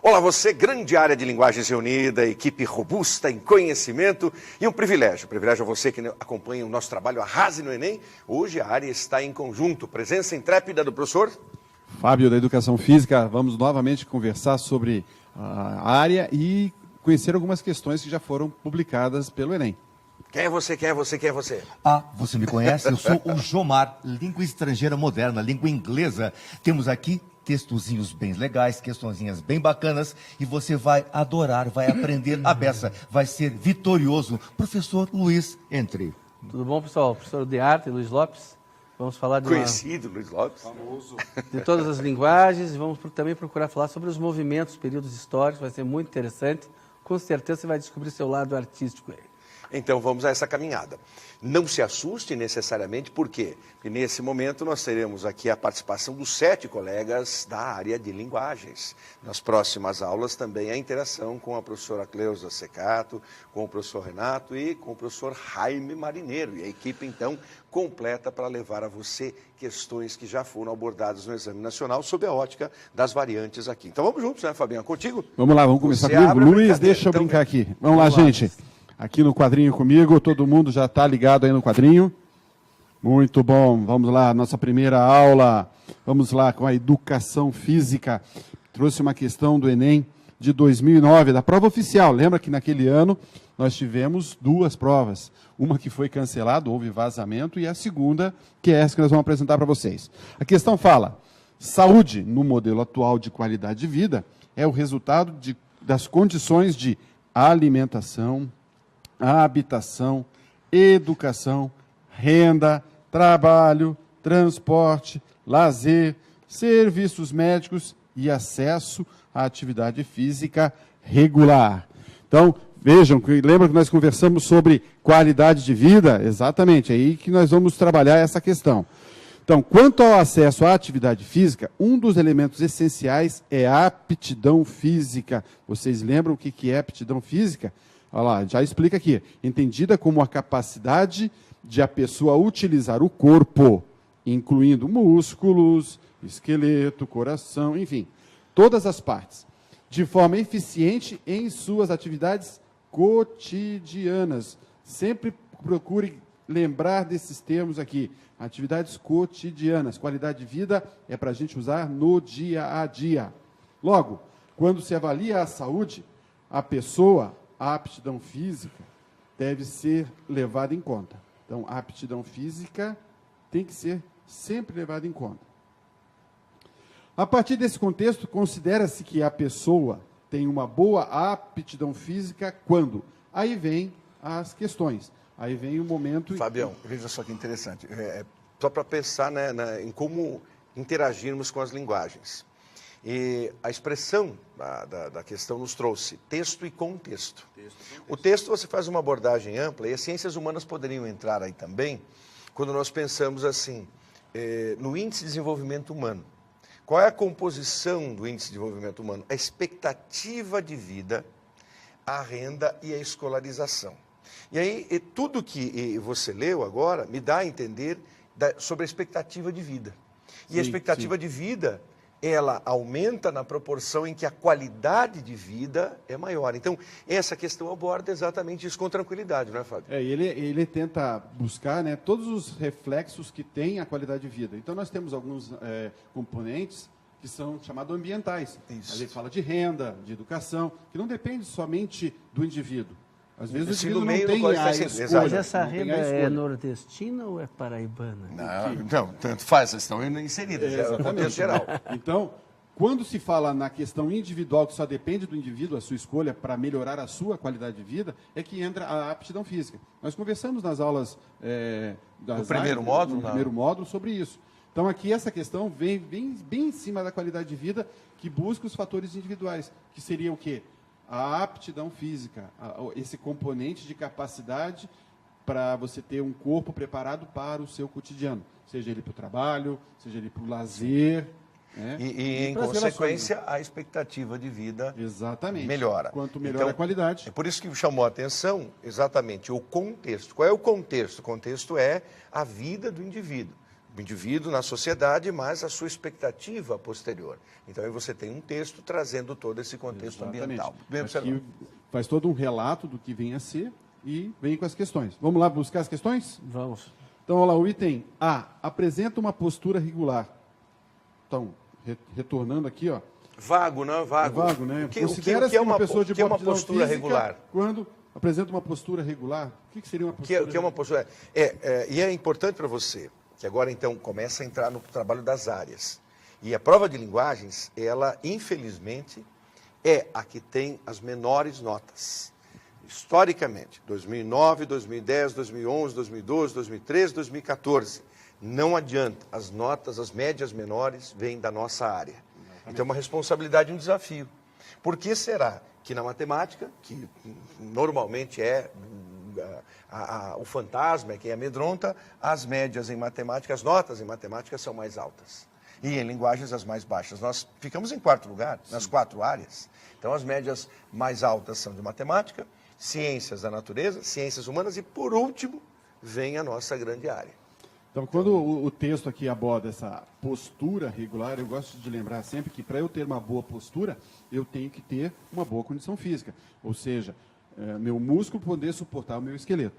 Olá você, grande área de linguagens reunida, equipe robusta em conhecimento e um privilégio a você que acompanha o nosso trabalho Arrase no Enem. Hoje a área está em conjunto, presença intrépida do professor Fábio da Educação Física. Vamos novamente conversar sobre a área e conhecer algumas questões que já foram publicadas pelo Enem. Quem é você? Quem é você? Quem é você? Ah, você me conhece? Eu sou o Jomar, língua estrangeira moderna, língua inglesa. Temos aqui textozinhos bem legais, questõezinhas bem bacanas, e você vai adorar, vai aprender a beça, vai ser vitorioso. Professor Luiz, entre. Tudo bom, pessoal? Professor de arte, Luiz Lopes. Vamos falar de Conhecido, Luiz Lopes. Famoso. de todas as linguagens e vamos também procurar falar sobre os movimentos, períodos históricos. Vai ser muito interessante. Com certeza você vai descobrir seu lado artístico aí. Então vamos a essa caminhada. Não se assuste necessariamente, por quê? Porque nesse momento nós teremos aqui a participação dos 7 colegas da área de linguagens. Nas próximas aulas também a interação com a professora Cleusa Secato, com o professor Renato e com o professor Jaime Marineiro. E a equipe então completa para levar a você questões que já foram abordadas no Exame Nacional sob a ótica das variantes aqui. Então vamos juntos, né, Fabiano? Contigo? Vamos lá, vamos começar Você comigo. abre a Luiz, brincadeira. deixa eu Então, brincar aqui. Vamos lá, gente. Aqui no quadrinho comigo, todo mundo já está ligado aí no quadrinho. Muito bom, vamos lá, nossa primeira aula. Vamos lá com a educação física. Trouxe uma questão do Enem de 2009, da prova oficial. Lembra que naquele ano nós tivemos 2 provas. Uma que foi cancelada, houve vazamento, e a segunda, que é essa que nós vamos apresentar para vocês. A questão fala: saúde no modelo atual de qualidade de vida é o resultado das condições de alimentação, habitação, educação, renda, trabalho, transporte, lazer, serviços médicos e acesso à atividade física regular. Então, vejam, lembra que nós conversamos sobre qualidade de vida? Exatamente, é aí que nós vamos trabalhar essa questão. Então, quanto ao acesso à atividade física, um dos elementos essenciais é a aptidão física. Vocês lembram o que é aptidão física? Olha lá, já explica aqui. Entendida como a capacidade de a pessoa utilizar o corpo, incluindo músculos, esqueleto, coração, enfim, todas as partes, de forma eficiente em suas atividades cotidianas. Sempre procure lembrar desses termos aqui. Atividades cotidianas. Qualidade de vida é para a gente usar no dia a dia. Logo, quando se avalia a saúde, a pessoa, a aptidão física deve ser levada em conta. Então, a aptidão física tem que ser sempre levada em conta. A partir desse contexto, considera-se que a pessoa tem uma boa aptidão física quando? Aí vem as questões. Aí vem o momento... Fabião, veja só que interessante. Só para pensar, né, em como interagirmos com as linguagens. E a expressão da questão nos trouxe texto e contexto. O texto você faz uma abordagem ampla e as ciências humanas poderiam entrar aí também, quando nós pensamos assim, no índice de desenvolvimento humano. Qual é a composição do índice de desenvolvimento humano? A expectativa de vida, a renda e a escolarização. E aí, tudo que você leu agora me dá a entender sobre a expectativa de vida. E a expectativa de vida, ela aumenta na proporção em que a qualidade de vida é maior. Então, essa questão aborda exatamente isso com tranquilidade, não é, Fábio? Ele tenta buscar, né, todos os reflexos que tem a qualidade de vida. Então, nós temos alguns componentes que são chamados ambientais. Isso. A gente fala de renda, de educação, que não depende somente do indivíduo. Às vezes o indivíduo não tem a escolha. Mas essa renda é nordestina ou é paraibana? Não, tanto faz, elas estão inseridas, é o contexto geral. Então, quando se fala na questão individual, que só depende do indivíduo, a sua escolha para melhorar a sua qualidade de vida, é que entra a aptidão física. Nós conversamos nas aulas no primeiro módulo sobre isso. Então, aqui essa questão vem bem em cima da qualidade de vida, que busca os fatores individuais, que seria o quê? A aptidão física, esse componente de capacidade para você ter um corpo preparado para o seu cotidiano, seja ele para o trabalho, seja ele para o lazer. Né? E em consequência, a expectativa de vida melhora. Quanto melhor a qualidade. É por isso que chamou a atenção exatamente o contexto. Qual é o contexto? O contexto é a vida do indivíduo. indivíduo na sociedade, mas a sua expectativa posterior. Então, aí você tem um texto trazendo todo esse contexto ambiental. Bem observado. Aqui faz todo um relato do que vem a ser e vem com as questões. Vamos lá buscar as questões? Vamos. Então, olha lá, o item A. Apresenta uma postura regular. Então, retornando aqui, ó. Vago, não é vago? É vago, né? O que Considera-se é uma pessoa de o que é uma aptidão postura física regular? Quando apresenta uma postura regular. O que seria uma postura O que é uma postura? E é importante para você, que agora então começa a entrar no trabalho das áreas. E a prova de linguagens, ela, infelizmente, é a que tem as menores notas. Historicamente, 2009, 2010, 2011, 2012, 2013, 2014. Não adianta, as notas, as médias menores, vêm da nossa área. Então é uma responsabilidade e um desafio. Por que será que na matemática, que normalmente é o fantasma, é quem amedronta, as médias em matemática, as notas em matemática são mais altas? E em linguagens as mais baixas. Nós ficamos em quarto lugar, nas 4 áreas. Então as médias mais altas são de matemática, ciências da natureza, ciências humanas e, por último, vem a nossa grande área. Então, quando o texto aqui aborda essa postura regular, eu gosto de lembrar sempre que para eu ter uma boa postura, eu tenho que ter uma boa condição física. Ou seja, meu músculo poder suportar o meu esqueleto.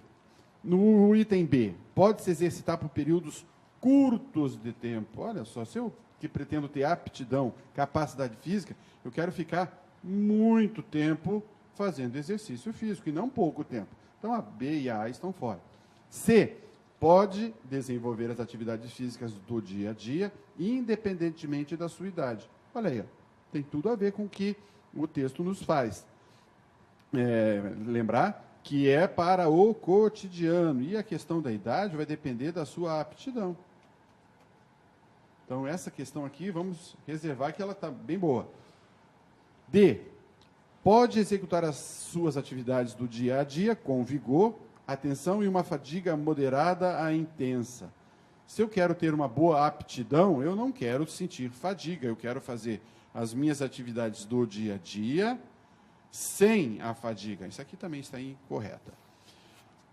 No item B, pode se exercitar por períodos curtos de tempo. Olha só, se eu que pretendo ter aptidão, capacidade física, eu quero ficar muito tempo fazendo exercício físico, e não pouco tempo. Então, a B e a A estão fora. C, pode desenvolver as atividades físicas do dia a dia, independentemente da sua idade. Olha aí, ó, tem tudo a ver com o que o texto nos faz. Lembrar que é para o cotidiano, e a questão da idade vai depender da sua aptidão. Então, essa questão aqui, vamos reservar que ela está bem boa. D, pode executar as suas atividades do dia a dia com vigor, atenção e uma fadiga moderada a intensa. Se eu quero ter uma boa aptidão, eu não quero sentir fadiga, eu quero fazer as minhas atividades do dia a dia sem a fadiga. Isso aqui também está incorreta.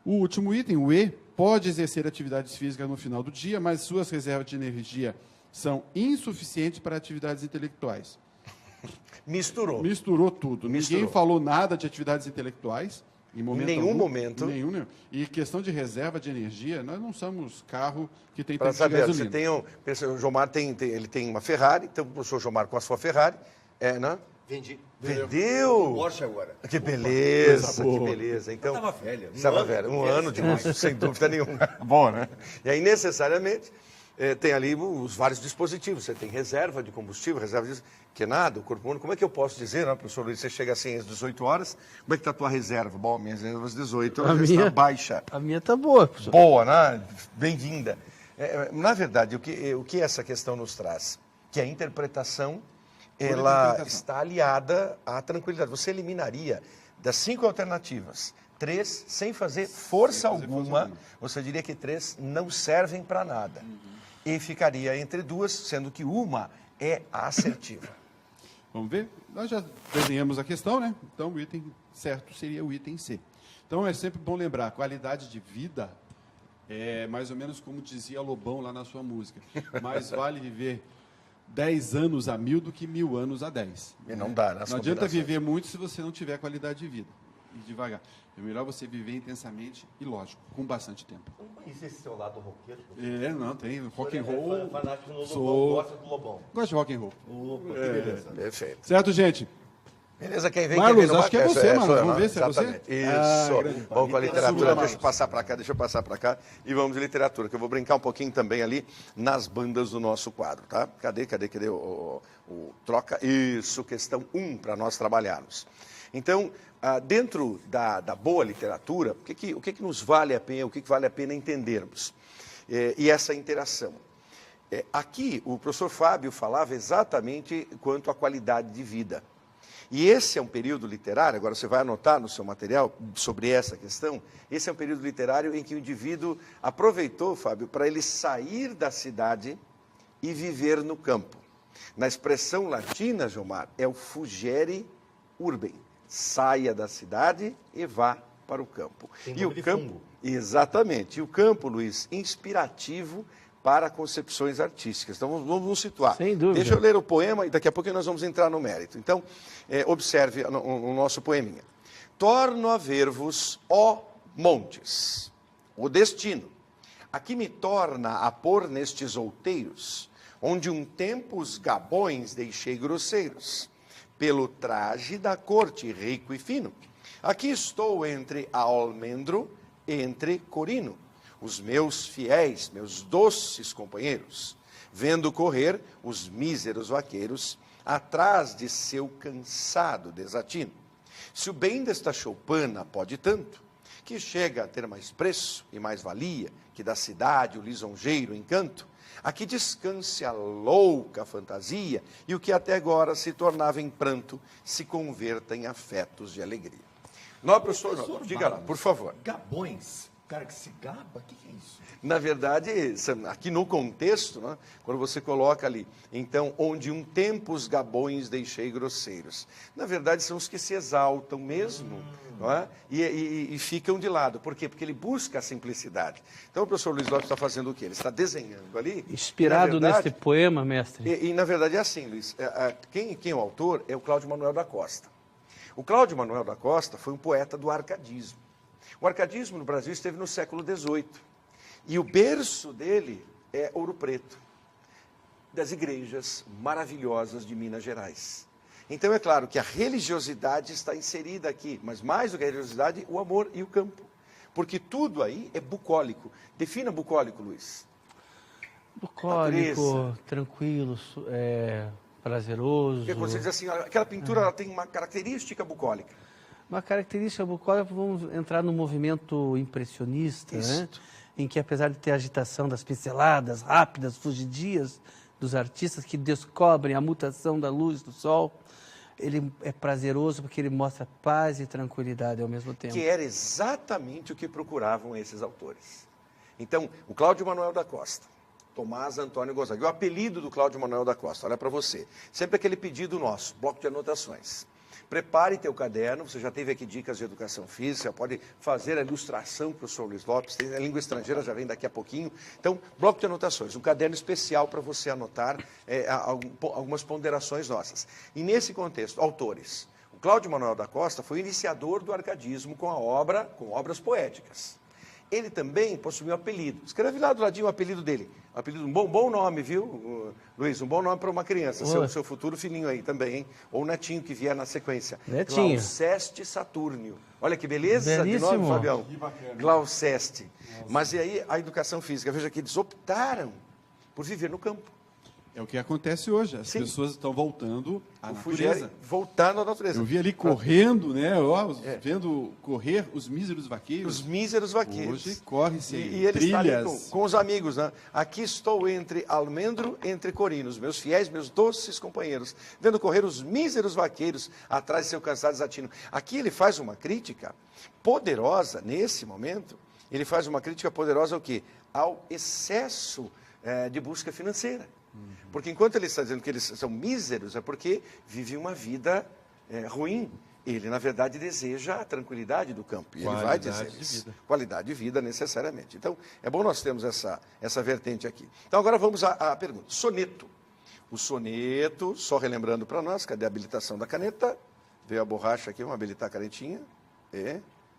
O último item, o E, pode exercer atividades físicas no final do dia, mas suas reservas de energia são insuficientes para atividades intelectuais. Misturou tudo. Ninguém falou nada de atividades intelectuais. Em nenhum momento. Nenhum. E questão de reserva de energia, nós não somos carro que tem tanto de gasolina. Você tem o Jomar ele tem uma Ferrari, então o professor Jomar com a sua Ferrari, né? Vendeu? Porsche agora. Que beleza, que beleza. Então, estava velha. Estava velha, um ano de uso, sem dúvida nenhuma. Bom, né? E aí, necessariamente, tem ali os vários dispositivos. Você tem reserva de combustível, reserva de... Que nada, o corpo humano, como é que eu posso dizer, né, professor Luiz, você chega assim às 18 horas, como é que está a tua reserva? Bom, minha reserva às 18, ela está baixa. A minha está boa, professor. Boa, né? Bem-vinda. Na verdade, o que essa questão nos traz? Que a interpretação, ela está aliada à tranquilidade. Você eliminaria das 5 alternativas, 3 sem fazer força alguma, você diria que 3 não servem para nada. E ficaria entre 2, sendo que uma é a assertiva. Vamos ver? Nós já desenhamos a questão, né? Então, o item certo seria o item C. Então, é sempre bom lembrar, qualidade de vida é mais ou menos como dizia Lobão lá na sua música. Mais vale viver 10 anos a 1000 do que 1000 anos a 10. E não dá, né? Não adianta viver muito se você não tiver qualidade de vida. E devagar. É melhor você viver intensamente e, lógico, com bastante tempo. Não conheci esse seu lado roqueiro? Não, tem. Rock and roll. Fanático no Lobão, Sou... gosta do Lobão. Gosto de rock and roll. Opa, que beleza. Perfeito. Certo, gente? Beleza, quem vem... Marlos, acho que é você, Marlos. Vamos ver se é você? Isso. Vamos com a literatura. Deixa eu passar para cá. E vamos de literatura, que eu vou brincar um pouquinho também ali nas bandas do nosso quadro, tá? Cadê o troca? Isso, questão 1 para nós trabalharmos. Então, dentro da boa literatura, o que nos vale a pena, o que vale a pena entendermos? E essa interação. Aqui, o professor Fábio falava exatamente quanto à qualidade de vida. E esse é um período literário, agora você vai anotar no seu material sobre essa questão, esse é um período literário em que o indivíduo aproveitou, Fábio, para ele sair da cidade e viver no campo. Na expressão latina, Gilmar, é o fugere urbem. Saia da cidade e vá para o campo. Tem e o campo, fungo. Exatamente. E o campo, Luiz, inspirativo para concepções artísticas. Então, vamos nos situar. Sem dúvida. Deixa eu ler o poema e daqui a pouco nós vamos entrar no mérito. Então, observe o nosso poeminha. Torno a ver-vos, ó montes, o destino. Aqui me torna a pôr nestes outeiros, onde um tempo os gabões deixei grosseiros, pelo traje da corte rico e fino. Aqui estou entre almendro, entre corino, os meus fiéis, meus doces companheiros, vendo correr os míseros vaqueiros atrás de seu cansado desatino. Se o bem desta choupana pode tanto, que chega a ter mais preço e mais valia que da cidade o lisonjeiro encanto, aqui descanse a louca fantasia e o que até agora se tornava em pranto se converta em afetos de alegria. Não, professor, diga lá, por favor. Gabões. Cara que se gaba, o que é isso? Na verdade, aqui no contexto, né, quando você coloca ali, então, onde um tempo os gabões deixei grosseiros. Na verdade, são os que se exaltam mesmo, não é? E ficam de lado. Por quê? Porque ele busca a simplicidade. Então, o professor Luiz Lopes está fazendo o quê? Ele está desenhando ali. Inspirado nesse poema, mestre. E, na verdade, é assim, Luiz. Quem é o autor é o Cláudio Manuel da Costa. O Cláudio Manuel da Costa foi um poeta do arcadismo. O arcadismo no Brasil esteve no século XVIII. E o berço dele é Ouro Preto, das igrejas maravilhosas de Minas Gerais. Então, é claro que a religiosidade está inserida aqui, mas mais do que a religiosidade, o amor e o campo. Porque tudo aí é bucólico. Defina bucólico, Luiz. Bucólico, tranquilo, prazeroso. Porque quando você diz assim, aquela pintura ela tem uma característica bucólica. Uma característica bucólica, vamos entrar no movimento impressionista, né? Em que, apesar de ter agitação das pinceladas rápidas, fugidias dos artistas que descobrem a mutação da luz do sol, ele é prazeroso porque ele mostra paz e tranquilidade ao mesmo tempo. Que era exatamente o que procuravam esses autores. Então, o Cláudio Manuel da Costa, Tomás Antônio Gonzaga, o apelido do Cláudio Manuel da Costa, olha para você, sempre aquele pedido nosso, bloco de anotações. Prepare teu caderno, você já teve aqui dicas de educação física, pode fazer a ilustração para o professor Luiz Lopes, tem a língua estrangeira, já vem daqui a pouquinho. Então, bloco de anotações, um caderno especial para você anotar algumas ponderações nossas. E nesse contexto, autores. O Cláudio Manuel da Costa foi o iniciador do arcadismo com obras poéticas. Ele também possuía um apelido. Escreve lá do ladinho o apelido dele. Apelido, um bom nome, viu, Luiz? Um bom nome para uma criança. Seu futuro filhinho aí também, hein? Ou netinho que vier na sequência. Netinho. Glauceste Satúrnio. Olha que beleza Belíssimo. de nome, Fabião. Glauceste. Mas e aí a educação física? Veja que eles optaram por viver no campo. É o que acontece hoje. As pessoas estão voltando à natureza. Voltando à natureza. Eu vi ali correndo, né? Vendo correr os míseros vaqueiros. Os míseros vaqueiros. Hoje corre-se E ele trilhas. está ali com os amigos, né? Aqui estou entre almendro, entre corinos, meus fiéis, meus doces companheiros, vendo correr os míseros vaqueiros atrás de seu cansado desatino. Aqui ele faz uma crítica poderosa, nesse momento, ele faz uma crítica poderosa ao quê? Ao excesso de busca financeira. Porque enquanto ele está dizendo que eles são míseros, é porque vivem uma vida ruim. Ele, na verdade, deseja a tranquilidade do campo. E ele vai dizer isso. Qualidade de vida, necessariamente. Então, é bom nós termos essa vertente aqui. Então, agora vamos à pergunta. Soneto. O soneto, só relembrando para nós, cadê a habilitação da caneta? Veio a borracha aqui, vamos habilitar a canetinha.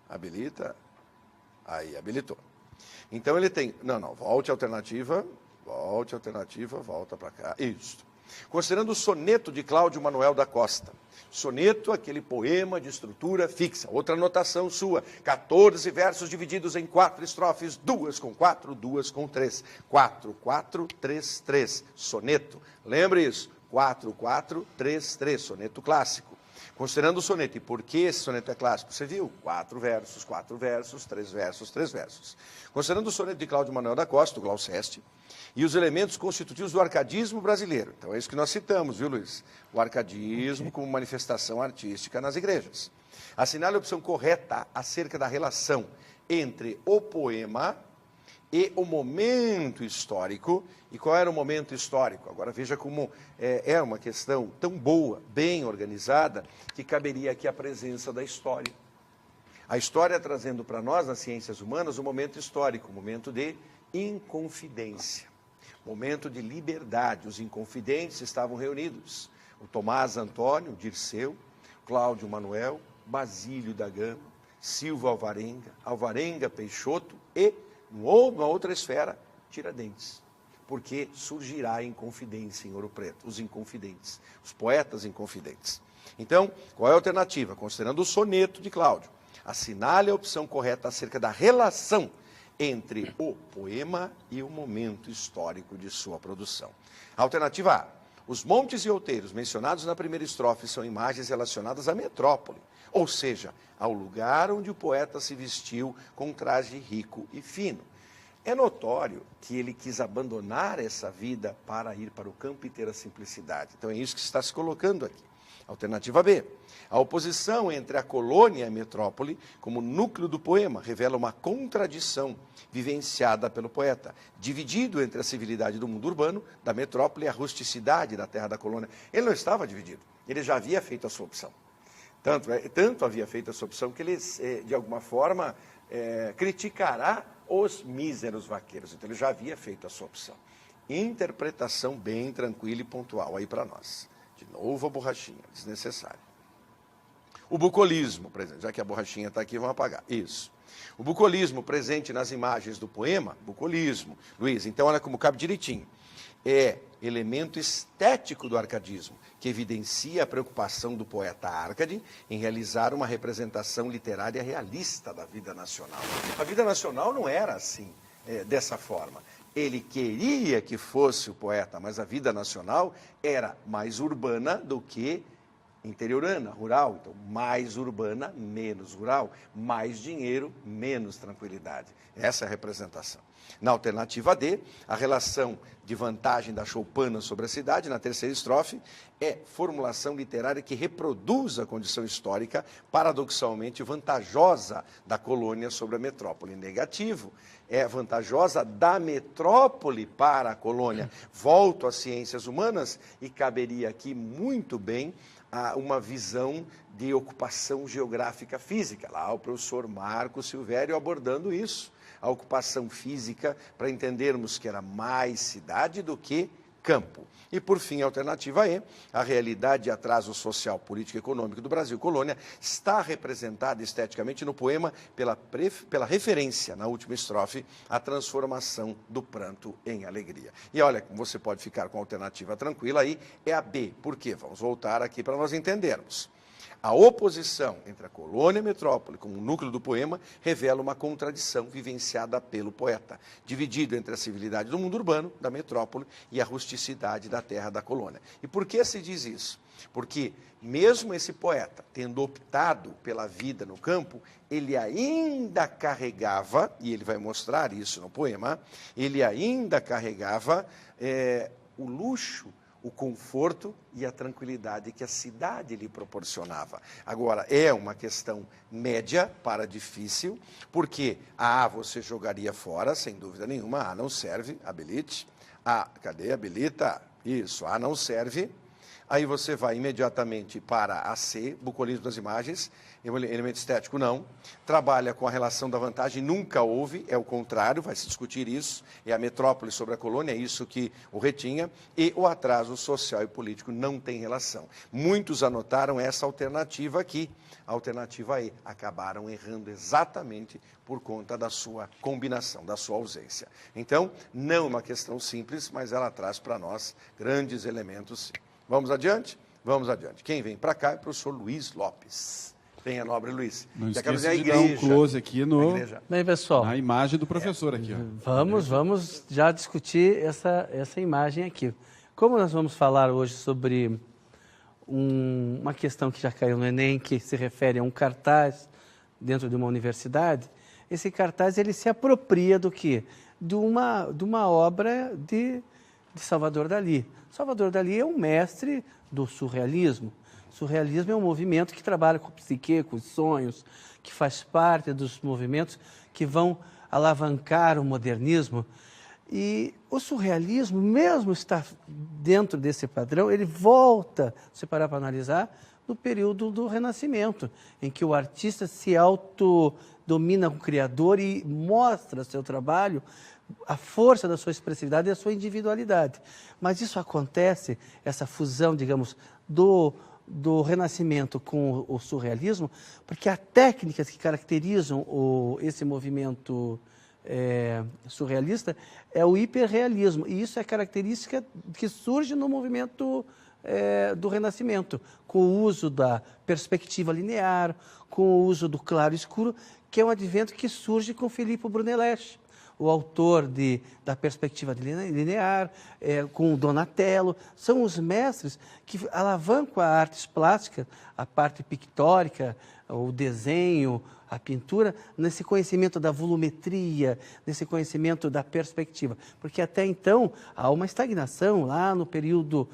Habilita. Aí, habilitou. Então, ele tem... Não, volte à alternativa... volta para cá. Isso. Considerando o soneto de Cláudio Manuel da Costa. Soneto, aquele poema de estrutura fixa. Outra anotação sua. 14 versos divididos em 4 estrofes, 2 com 4, 2 com 3. 4, 4, 3, 3. Soneto. Lembre isso. 4, 4, 3, 3. Soneto clássico. Considerando o soneto, e por que esse soneto é clássico? Você viu? 4 versos, 4 versos, 3 versos, 3 versos. Considerando o soneto de Cláudio Manuel da Costa, o Glauceste, e os elementos constitutivos do arcadismo brasileiro. Então, é isso que nós citamos, viu, Luiz? O arcadismo como manifestação artística nas igrejas. Assinale a opção correta acerca da relação entre o poema e o momento histórico. E qual era o momento histórico? Agora, veja como é uma questão tão boa, bem organizada, que caberia aqui a presença da história. A história trazendo para nós, nas ciências humanas, o momento histórico, o momento de inconfidência. Momento de liberdade, os inconfidentes estavam reunidos. O Tomás Antônio, Dirceu, Cláudio Manuel, Basílio da Gama, Silva Alvarenga, Alvarenga Peixoto e, numa outra esfera, Tiradentes. Porque surgirá a Inconfidência em Ouro Preto, os inconfidentes, os poetas inconfidentes. Então, qual é a alternativa? Considerando o soneto de Cláudio, assinale a opção correta acerca da relação entre o poema e o momento histórico de sua produção. Alternativa A. Os montes e outeiros mencionados na primeira estrofe são imagens relacionadas à metrópole, ou seja, ao lugar onde o poeta se vestiu com um traje rico e fino. É notório que ele quis abandonar essa vida para ir para o campo e ter a simplicidade. Então é isso que está se colocando aqui. Alternativa B. A oposição entre a colônia e a metrópole, como núcleo do poema, revela uma contradição vivenciada pelo poeta, dividido entre a civilidade do mundo urbano, da metrópole, e a rusticidade da terra da colônia. Ele não estava dividido, ele já havia feito a sua opção. Tanto havia feito a sua opção que ele, de alguma forma, criticará os míseros vaqueiros. Então, ele já havia feito a sua opção. Interpretação bem tranquila e pontual aí para nós. De novo a borrachinha, desnecessário. O bucolismo, presente, já que a borrachinha está aqui, vamos apagar. Isso. O bucolismo presente nas imagens do poema, bucolismo. Luiz, então olha como cabe direitinho. É elemento estético do arcadismo, que evidencia a preocupação do poeta Árcade em realizar uma representação literária realista da vida nacional. A vida nacional não era assim, dessa forma. Ele queria que fosse o poeta, mas a vida nacional era mais urbana do que interiorana, rural. Então, mais urbana, menos rural. Mais dinheiro, menos tranquilidade. Essa é a representação. Na alternativa D, a relação de vantagem da choupana sobre a cidade, na terceira estrofe, é formulação literária que reproduz a condição histórica paradoxalmente vantajosa da colônia sobre a metrópole. Negativo, é vantajosa da metrópole para a colônia. Volto às ciências humanas e caberia aqui muito bem uma visão de ocupação geográfica física. Lá o professor Marco Silvério abordando isso. A ocupação física, para entendermos que era mais cidade do que campo. E, por fim, a alternativa E, a realidade de atraso social, político e econômico do Brasil colônia está representada esteticamente no poema pela referência, na última estrofe, à transformação do pranto em alegria. E olha, você pode ficar com a alternativa tranquila aí, é a B. Por quê? Vamos voltar aqui para nós entendermos. A oposição entre a colônia e a metrópole, como núcleo do poema, revela uma contradição vivenciada pelo poeta, dividido entre a civilidade do mundo urbano, da metrópole, e a rusticidade da terra da colônia. E por que se diz isso? Porque, mesmo esse poeta, tendo optado pela vida no campo, ele ainda carregava, e ele vai mostrar isso no poema, ele ainda carregava o luxo, o conforto e a tranquilidade que a cidade lhe proporcionava. Agora, é uma questão média para difícil, porque A você jogaria fora, sem dúvida nenhuma, A não serve, habilite. Cadê? Habilita. Isso, A não serve. Aí você vai imediatamente para a C, bucolismo das imagens, elemento estético não. Trabalha com a relação da vantagem, nunca houve, é o contrário, vai se discutir isso. É a metrópole sobre a colônia, é isso que o retinha. E o atraso social e político não tem relação. Muitos anotaram essa alternativa aqui, a alternativa E. Acabaram errando exatamente por conta da sua combinação, da sua ausência. Então, não é uma questão simples, mas ela traz para nós grandes elementos. Vamos adiante? Vamos adiante. Quem vem para cá é o professor Luiz Lopes. Venha, nobre Luiz. Não esqueça de dar um close aqui Bem, pessoal, na imagem do professor aqui. Ó. Vamos já discutir essa imagem aqui. Como nós vamos falar hoje sobre uma questão que já caiu no Enem, que se refere a um cartaz dentro de uma universidade, esse cartaz ele se apropria do quê? De uma obra de Salvador Dalí. Salvador Dalí é um mestre do surrealismo. O surrealismo é um movimento que trabalha com a psique, com os sonhos, que faz parte dos movimentos que vão alavancar o modernismo. E o surrealismo, mesmo está dentro desse padrão, ele volta, se parar para analisar, no período do Renascimento, em que o artista se domina o criador e mostra seu trabalho, a força da sua expressividade e a sua individualidade. Mas isso acontece, essa fusão, digamos, do Renascimento com o surrealismo, porque há técnicas que caracterizam esse movimento surrealista é o hiperrealismo. E isso é característica que surge no movimento do Renascimento, com o uso da perspectiva linear, com o uso do claro-escuro, que é um advento que surge com Filippo Brunelleschi, o autor da perspectiva linear, com o Donatello. São os mestres que alavancam a artes plásticas, a parte pictórica, o desenho, a pintura, nesse conhecimento da volumetria, nesse conhecimento da perspectiva. Porque até então há uma estagnação lá no período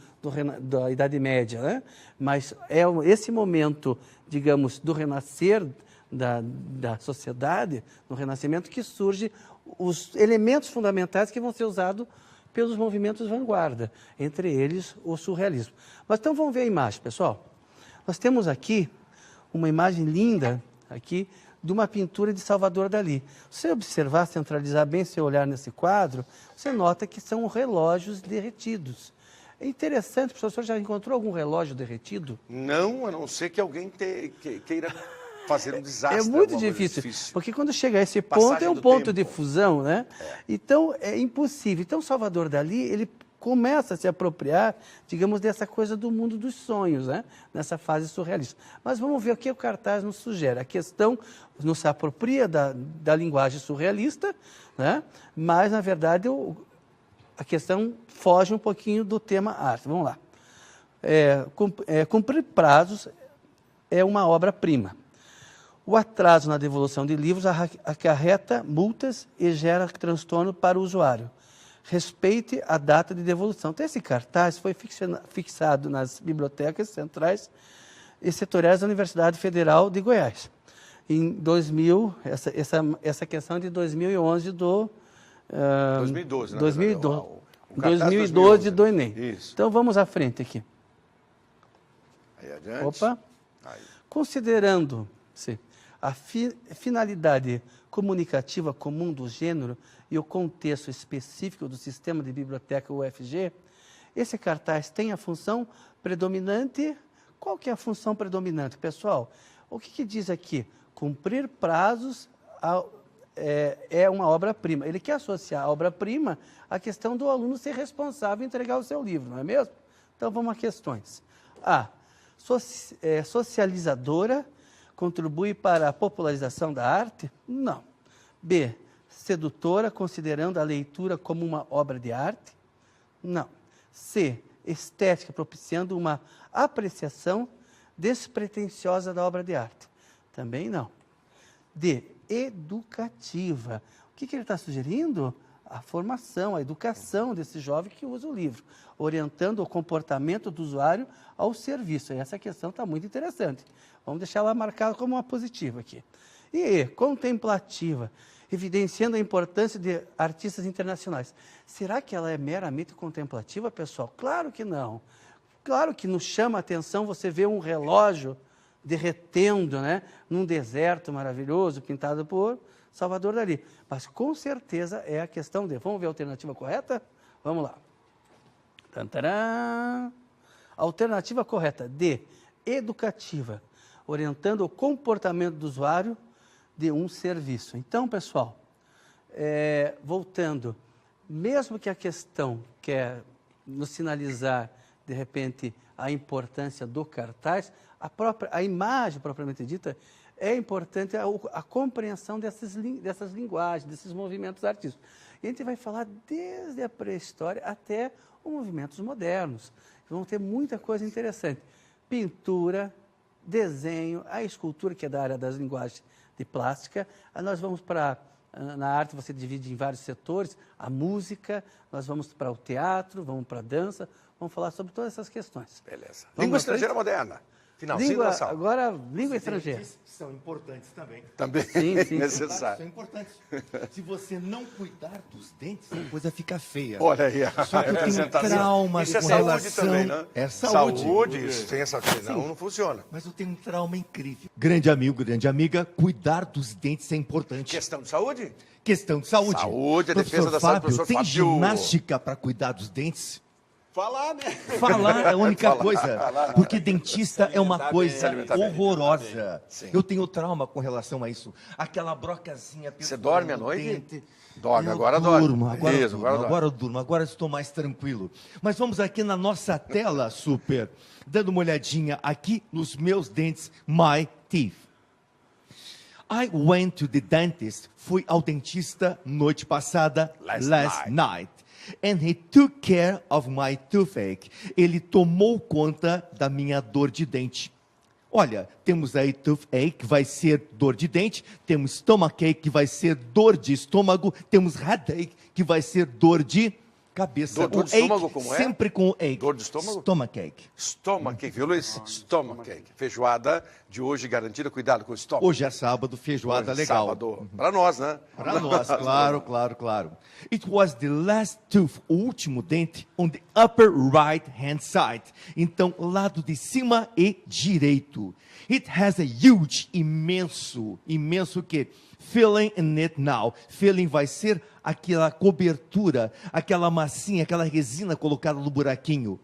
da Idade Média, né? Mas é esse momento, digamos, do renascer da sociedade, no Renascimento, que surge os elementos fundamentais que vão ser usados pelos movimentos vanguarda, entre eles o surrealismo. Mas então vamos ver a imagem, pessoal. Nós temos aqui uma imagem linda aqui de uma pintura de Salvador Dalí. Se você observar, centralizar bem seu olhar nesse quadro, você nota que são relógios derretidos. É interessante, professor, já encontrou algum relógio derretido? Não, a não ser que alguém queira fazer um desastre. É muito difícil, porque quando chega a esse ponto, Passagem é um do ponto tempo. de fusão, né? Então, é impossível. Então, Salvador Dalí, ele começa a se apropriar, digamos, dessa coisa do mundo dos sonhos, né? Nessa fase surrealista. Mas vamos ver o que o cartaz nos sugere. A questão não se apropria da linguagem surrealista, né? Mas, na verdade, a questão foge um pouquinho do tema arte. Vamos lá. Cumprir prazos é uma obra-prima. O atraso na devolução de livros acarreta multas e gera transtorno para o usuário. Respeite a data de devolução. Então, esse cartaz foi fixado nas bibliotecas centrais e setoriais da Universidade Federal de Goiás. Em 2000, essa questão é de 2011 do... 2012, né? 2012. O cartaz 2012 do Enem. Isso. Então, vamos à frente aqui. Aí adiante. Opa. Aí. Considerando-se a finalidade comunicativa comum do gênero e o contexto específico do sistema de biblioteca UFG, esse cartaz tem a função predominante. Qual que é a função predominante, pessoal? O que diz aqui? Cumprir prazos é uma obra-prima. Ele quer associar a obra-prima à questão do aluno ser responsável em entregar o seu livro, não é mesmo? Então, vamos a questões. A. Socializadora, contribui para a popularização da arte? Não. B. Sedutora, considerando a leitura como uma obra de arte? Não. C. Estética, propiciando uma apreciação despretensiosa da obra de arte? Também não. D. Educativa. O que ele está sugerindo? A formação, a educação desse jovem que usa o livro, orientando o comportamento do usuário ao serviço. E essa questão está muito interessante. Vamos deixar ela marcada como uma positiva aqui. E contemplativa, evidenciando a importância de artistas internacionais. Será que ela é meramente contemplativa, pessoal? Claro que não. Claro que nos chama a atenção você ver um relógio derretendo, né, num deserto maravilhoso, pintado por Salvador Dalí. Mas, com certeza, é a questão de... Vamos ver a alternativa correta? Vamos lá. Tantarã. Alternativa correta, D. Educativa, orientando o comportamento do usuário de um serviço. Então, pessoal, voltando, mesmo que a questão quer nos sinalizar, de repente, a importância do cartaz, a imagem propriamente dita, é importante a compreensão dessas linguagens, desses movimentos artísticos. E a gente vai falar desde a pré-história até os movimentos modernos. Vão ter muita coisa interessante. Pintura, desenho, a escultura, que é da área das linguagens de plástica. Nós vamos na arte você divide em vários setores, a música, nós vamos para o teatro, vamos para a dança, vamos falar sobre todas essas questões. Beleza. Vamos Língua estrangeira moderna. Finalzinho da sala. Agora, língua estrangeira. São importantes também. Também Sim, sim. necessário. São importantes. Se você não cuidar dos dentes, a coisa fica feia. Olha aí, Só que eu tenho traumas Isso é com saúde relação... também, né? É saúde. Saúde, sem essa não funciona. Mas eu tenho um trauma incrível. Grande amigo, grande amiga, cuidar dos dentes é importante. Questão de saúde? Questão de saúde. Saúde, a Professor defesa da saúde, Fábio, professor tem Fábio. ginástica para cuidar dos dentes? Falar, né? Falar é a única coisa. Porque dentista é uma coisa horrorosa. Sim. Eu tenho trauma com relação a isso. Aquela brocazinha... Você dorme à perfurando o noite? dente. Dorme, Eu agora durmo, dorme. Agora, Isso, eu agora durmo, dorme. agora eu durmo, agora estou mais tranquilo. Mas vamos aqui na nossa tela, Super, dando uma olhadinha aqui nos meus dentes, my teeth. I went to the dentist, fui ao dentista noite passada, last night. And he took care of my toothache. Ele tomou conta da minha dor de dente. Olha, temos aí toothache, que vai ser dor de dente, temos stomachache, que vai ser dor de estômago, temos headache, que vai ser dor de cabeça. Dor de estômago, como é? Sempre com ache. Dor de estômago? Stomachache. Stomachache, viu, Luiz? Stomachache. Feijoada de hoje garantida, cuidado com o estômago. Hoje é sábado, feijoada Hoje é legal. Sábado. Para nós, né? Para nós, claro, claro, claro. It was the last tooth, o último dente, on the upper right hand side. Então, lado de cima e direito. It has a huge, imenso que? Filling in it now. Filling vai ser aquela cobertura, aquela massinha, aquela resina colocada no buraquinho.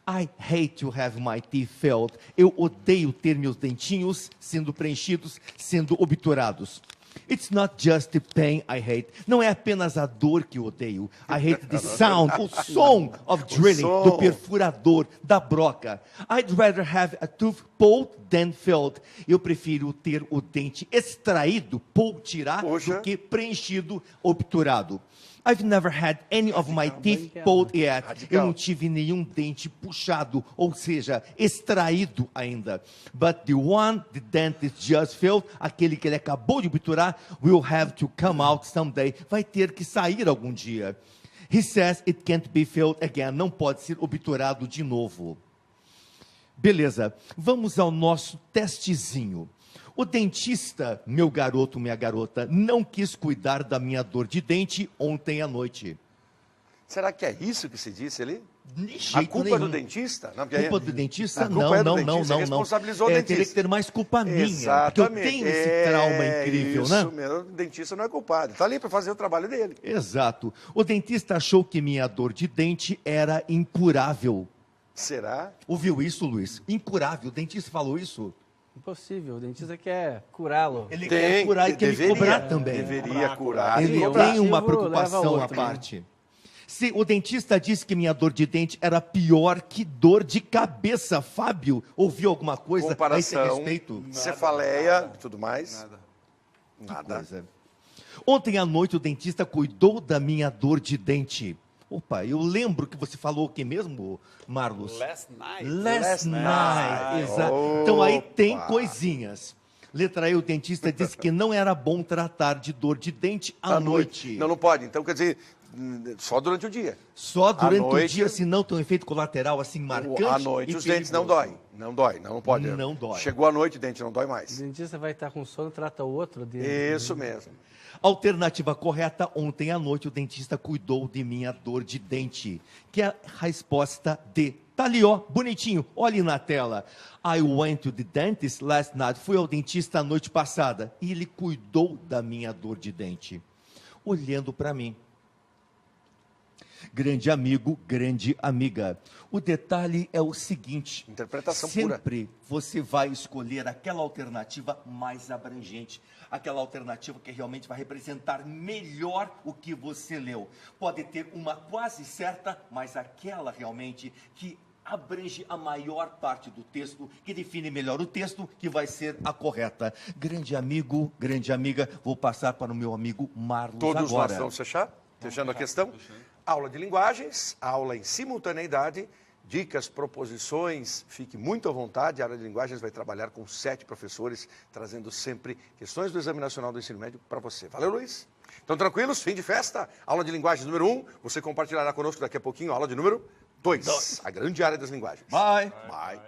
I hate to have my teeth filled. Eu odeio ter meus dentinhos sendo preenchidos, sendo obturados. It's not just the pain I hate. Não é apenas a dor que eu odeio. I hate the sound, o som of drilling, do perfurador, da broca. I'd rather have a tooth pulled than filled. Eu prefiro ter o dente extraído, pull, tirar, do que preenchido, obturado. I've never had any of my teeth pulled yet. Eu não tive nenhum dente puxado, ou seja, extraído ainda. But the dentist just filled, aquele que ele acabou de obturar, will have to come out someday. Vai ter que sair algum dia. He says it can't be filled again. Não pode ser obturado de novo. Beleza, vamos ao nosso testezinho. O dentista, meu garoto, minha garota, não quis cuidar da minha dor de dente ontem à noite. Será que é isso que se disse ali? De A jeito culpa nenhum. é do dentista? Não, Culpa do dentista? A culpa é do Não, dentista, responsabilizou o dentista. Teria que ter mais culpa minha, Exatamente. porque eu tenho esse trauma incrível, isso né? Isso mesmo, o dentista não é culpado. Está ali para fazer o trabalho dele. Exato. O dentista achou que minha dor de dente era incurável. Será? Ouviu isso, Luiz? Incurável. O dentista falou isso? Impossível, o dentista quer curá-lo. Ele quer curar e quer me cobrar também. Deveria curar. Ele o tem uma objetivo preocupação leva à outro, né? parte. Se o dentista disse que minha dor de dente era pior que dor de cabeça, Fábio, ouviu alguma coisa a esse Comparação, respeito? cefaleia, tudo mais? Nada. Coisa. Ontem à noite o dentista cuidou da minha dor de dente. Opa, eu lembro que você falou o que mesmo, Marlos? Last night. Last night. Exato. Então aí tem coisinhas. Letra E, o dentista disse que não era bom tratar de dor de dente à noite. Não pode. Então, quer dizer, só durante o dia. Só durante noite, o dia, se não tem um efeito colateral assim marcante. À noite e os dentes não perigoso. doem. Não dói, não pode. Não dói. Chegou a noite, o dente não dói O mais. dentista vai estar com sono, trata o outro dele. Isso mesmo. Alternativa correta, ontem à noite o dentista cuidou de minha dor de dente. Que é a resposta D. Tá ali, ó, bonitinho, olhe na tela. I went to the dentist last night. Fui ao dentista a noite passada e ele cuidou da minha dor de dente. Olhando para mim. Grande amigo, grande amiga. O detalhe é o seguinte: Interpretação pura. sempre você vai escolher aquela alternativa mais abrangente, aquela alternativa que realmente vai representar melhor o que você leu. Pode ter uma quase certa, mas aquela realmente que abrange a maior parte do texto, que define melhor o texto, que vai ser a correta. Grande amigo, grande amiga, vou passar para o meu amigo Marlos Todos agora. nós vamos fechar? Fechando a questão. Aula de linguagens, aula em simultaneidade, dicas, proposições, fique muito à vontade. A aula de linguagens vai trabalhar com 7 professores, trazendo sempre questões do Exame Nacional do Ensino Médio para você. Valeu, Luiz? Então, tranquilos? Fim de festa. Aula de linguagens número 1. Você compartilhará conosco daqui a pouquinho a aula de número 2. A grande área das linguagens. Bye. Bye.